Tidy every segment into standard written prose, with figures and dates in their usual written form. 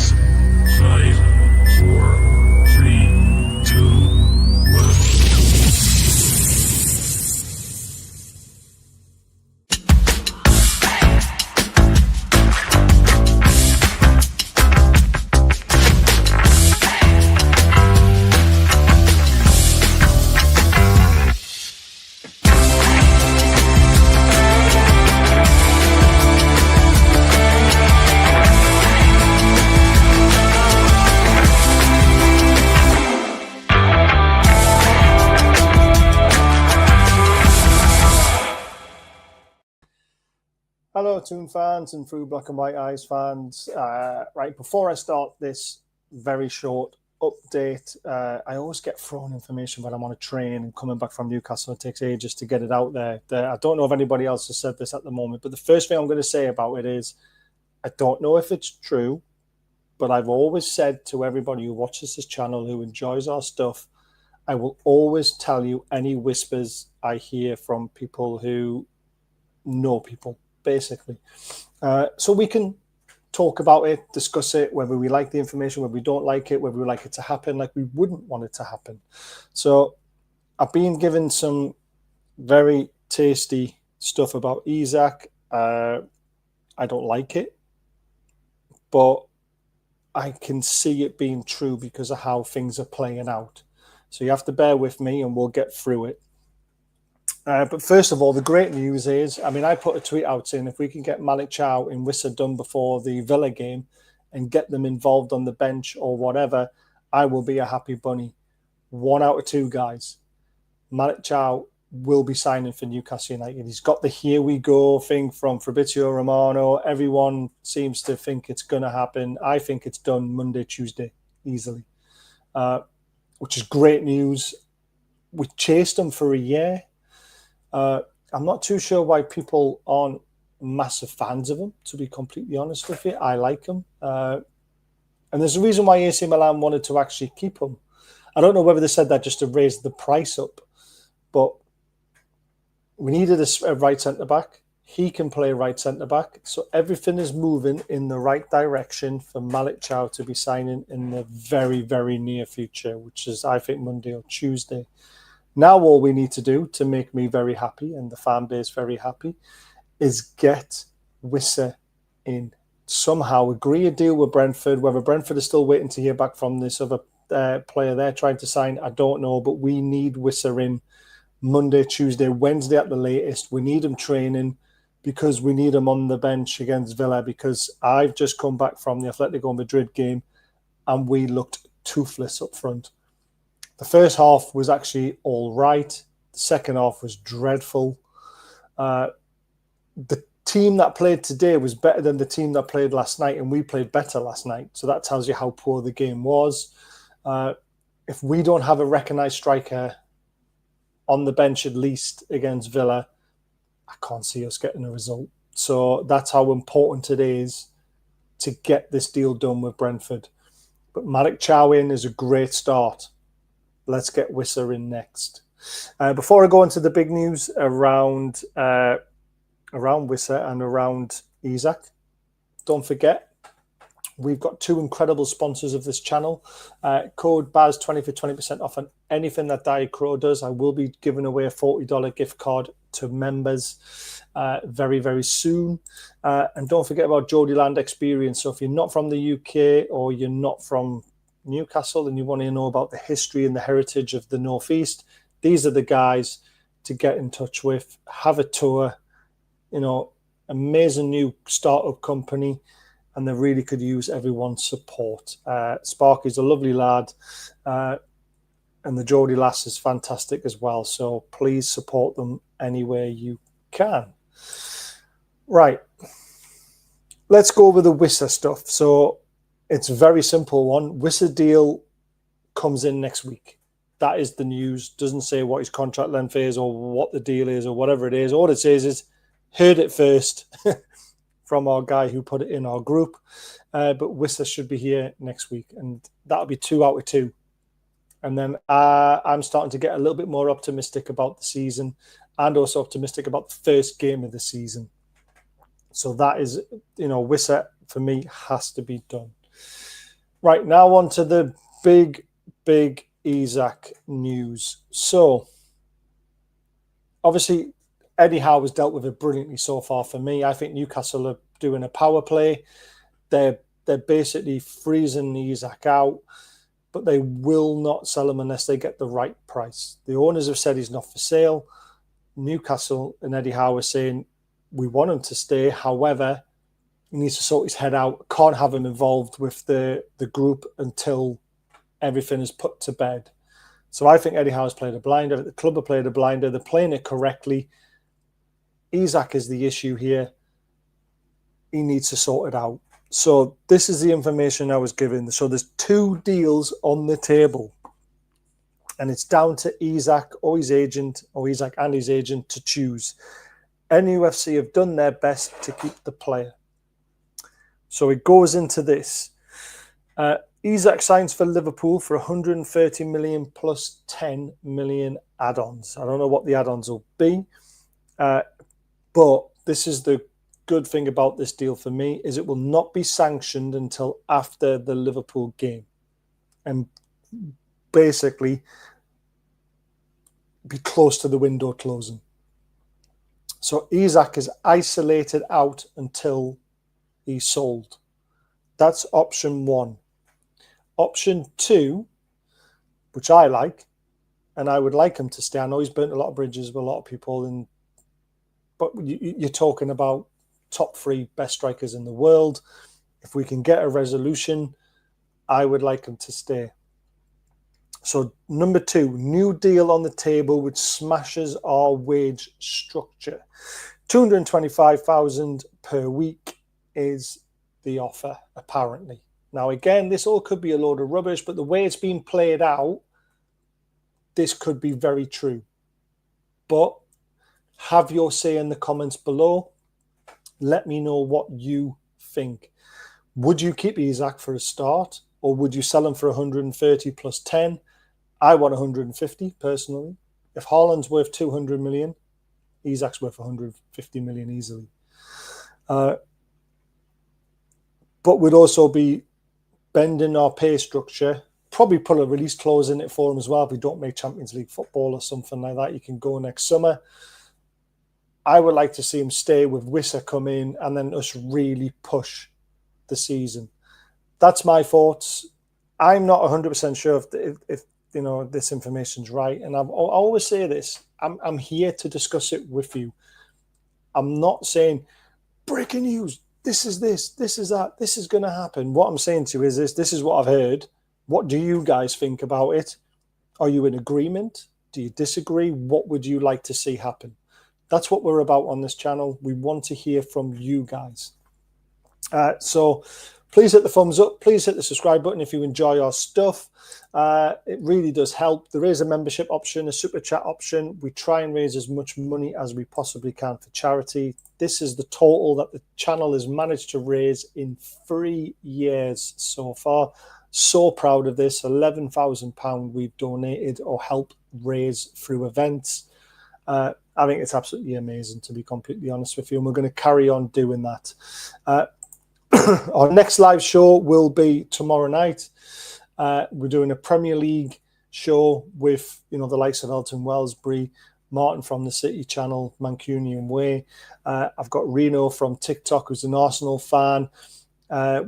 5, 4, 3, 2, 1. Hello, Toon fans and Through Black and White Eyes fans. Right, before I start this very short update, I always get thrown information when I'm on a train and coming back from Newcastle. It takes ages to get it out there. I don't know if anybody else has said this at the moment, but the first thing I'm going to say about it is I don't know if it's true, but I've always said to everybody who watches this channel, who enjoys our stuff, I will always tell you any whispers I hear from people who know people, basically. So we can talk about it, discuss it, whether we like the information, whether we don't like it, whether we like it to happen, like we wouldn't want it to happen. So I've been given some very tasty stuff about Isak. I don't like it, but I can see it being true because of how things are playing out. So you have to bear with me and we'll get through it. But first of all, the great news is, I mean, I put a tweet out saying if we can get Malick, Thiaw and Whissa done before the Villa game and get them involved on the bench or whatever, I will be a happy bunny. 1 out of 2 guys. Malick Thiaw will be signing for Newcastle United. He's got the here we go thing from Fabrizio Romano. Everyone seems to think it's going to happen. I think it's done Monday, Tuesday, easily, which is great news. We chased him for a year. I'm not too sure why people aren't massive fans of him, to be completely honest with you. I like him. And there's a reason why AC Milan wanted to actually keep him. I don't know whether they said that just to raise the price up, but we needed a right centre-back. He can play right centre-back. So everything is moving in the right direction for Malick Thiaw to be signing in the very, very near future, which is, I think, Monday or Tuesday. Now all we need to do to make me very happy and the fan base very happy is get Whissa in. Somehow agree a deal with Brentford. Whether Brentford is still waiting to hear back from this other player they're trying to sign, I don't know. But we need Whissa in Monday, Tuesday, Wednesday at the latest. We need him training because we need him on the bench against Villa, because I've just come back from the Atletico Madrid game and we looked toothless up front. The first half was actually all right. The second half was dreadful. The team that played today was better than the team that played last night, and we played better last night. So that tells you how poor the game was. If we don't have a recognised striker on the bench at least against Villa, I can't see us getting a result. So that's how important it is to get this deal done with Brentford. But Malick Thiaw in is a great start. Let's get Whissa in next. Before I go into the big news around Whissa and around Isak, don't forget, we've got 2 incredible sponsors of this channel. Code BAZ20 for 20% off on anything that Diet Crow does. I will be giving away a $40 gift card to members very, very soon. And don't forget about Geordie Land Experience. So if you're not from the UK or you're not from Newcastle and you want to know about the history and the heritage of the Northeast, these are the guys to get in touch with. Have a tour. You know, amazing new startup company, and they really could use everyone's support. Sparky's a lovely lad, and the Geordie lass is fantastic as well. So please support them any way you can. Right, let's go over the Whissa stuff. So it's a very simple one. Whissa deal comes in next week. That is the news. Doesn't say what his contract length is or what the deal is or whatever it is. All it says is, heard it first from our guy who put it in our group. But Whissa should be here next week. And that'll be 2 out of 2. And then I'm starting to get a little bit more optimistic about the season and also optimistic about the first game of the season. So that is, you know, Whissa for me has to be done. Right, now on to the big Isak news. So, obviously, Eddie Howe has dealt with it brilliantly so far for me. I think Newcastle are doing a power play. They're basically freezing Isak out, but they will not sell him unless they get the right price. The owners have said he's not for sale. Newcastle and Eddie Howe are saying, we want him to stay. However, he needs to sort his head out. Can't have him involved with the group until everything is put to bed. So I think Eddie Howe's played a blinder. The club have played a blinder. They're playing it correctly. Isak is the issue here. He needs to sort it out. So this is the information I was given. So there's 2 deals on the table. And it's down to Isak or his agent, or Isak and his agent, to choose. NUFC have done their best to keep the player. So it goes into this. Isak signs for Liverpool for 130 million plus 10 million add-ons. I don't know what the add-ons will be. But this is the good thing about this deal for me, is it will not be sanctioned until after the Liverpool game. And basically be close to the window closing. So Isak is isolated out until he's sold. That's option 1. Option 2, which I like, and I would like him to stay. I know he's burnt a lot of bridges with a lot of people, but you're talking about top 3 best strikers in the world. If we can get a resolution, I would like him to stay. So number 2, new deal on the table which smashes our wage structure. 225,000 per week is the offer, apparently. Now, again, this all could be a load of rubbish, but the way it's been played out, this could be very true. But have your say in the comments below. Let me know what you think. Would you keep Isak for a start, or would you sell him for 130 plus 10? I want 150 personally. If Haaland's worth 200 million, Isak's worth 150 million easily. But we'd also be bending our pay structure. Probably put a release clause in it for him as well. If we don't make Champions League football or something like that, you can go next summer. I would like to see him stay with Whissa come in and then us really push the season. That's my thoughts. I'm not 100% sure if you know this information's right, and I always say this. I'm here to discuss it with you. I'm not saying breaking news. This is this. This is that. This is going to happen. What I'm saying to you is this. This is what I've heard. What do you guys think about it? Are you in agreement? Do you disagree? What would you like to see happen? That's what we're about on this channel. We want to hear from you guys. So please hit the thumbs up. Please hit the subscribe button if you enjoy our stuff. It really does help. There is a membership option, a super chat option. We try and raise as much money as we possibly can for charity. This is the total that the channel has managed to raise in 3 years so far. So proud of this. £11,000 we've donated or helped raise through events. I think it's absolutely amazing, to be completely honest with you, and we're going to carry on doing that. Our next live show will be tomorrow night. We're doing a Premier League show with the likes of Elton Wellsbury, Martin from the City Channel, Mancunian Way. I've got Reno from TikTok, who's an Arsenal fan.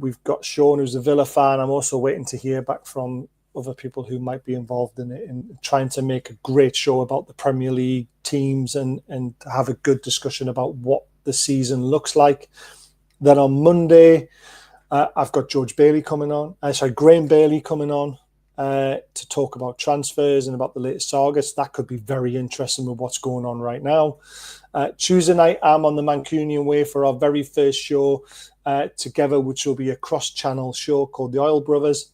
We've got Sean, who's a Villa fan. I'm also waiting to hear back from other people who might be involved in it, and trying to make a great show about the Premier League teams and have a good discussion about what the season looks like. Then on Monday, I've got George Bailey coming on. Graham Bailey coming on to talk about transfers and about the latest sagas. That could be very interesting with what's going on right now. Tuesday night, I'm on the Mancunian Way for our very first show together, which will be a cross-channel show called The Oil Brothers.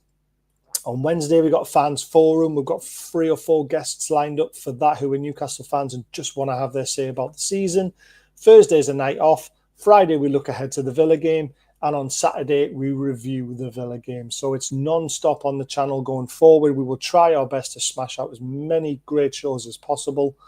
On Wednesday, we've got a fans forum. We've got 3 or 4 guests lined up for that who are Newcastle fans and just want to have their say about the season. Thursday's a night off. Friday, we look ahead to the Villa game. And on Saturday, we review the Villa game. So it's non-stop on the channel going forward. We will try our best to smash out as many great shows as possible.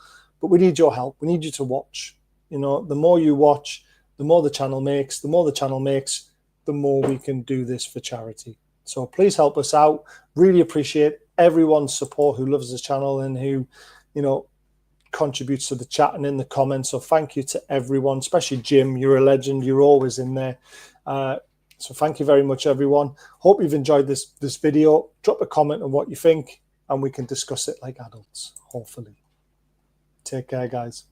But we need your help. We need you to watch. The more you watch, the more the channel makes. The more the channel makes, the more we can do this for charity. So please help us out. Really appreciate everyone's support who loves this channel and who, you know, contributes to the chat and in the comments. So thank you to everyone, especially Jim. You're a legend. You're always in there. So thank you very much, everyone. Hope you've enjoyed this video. Drop a comment on what you think, and we can discuss it like adults, hopefully. Take care, guys.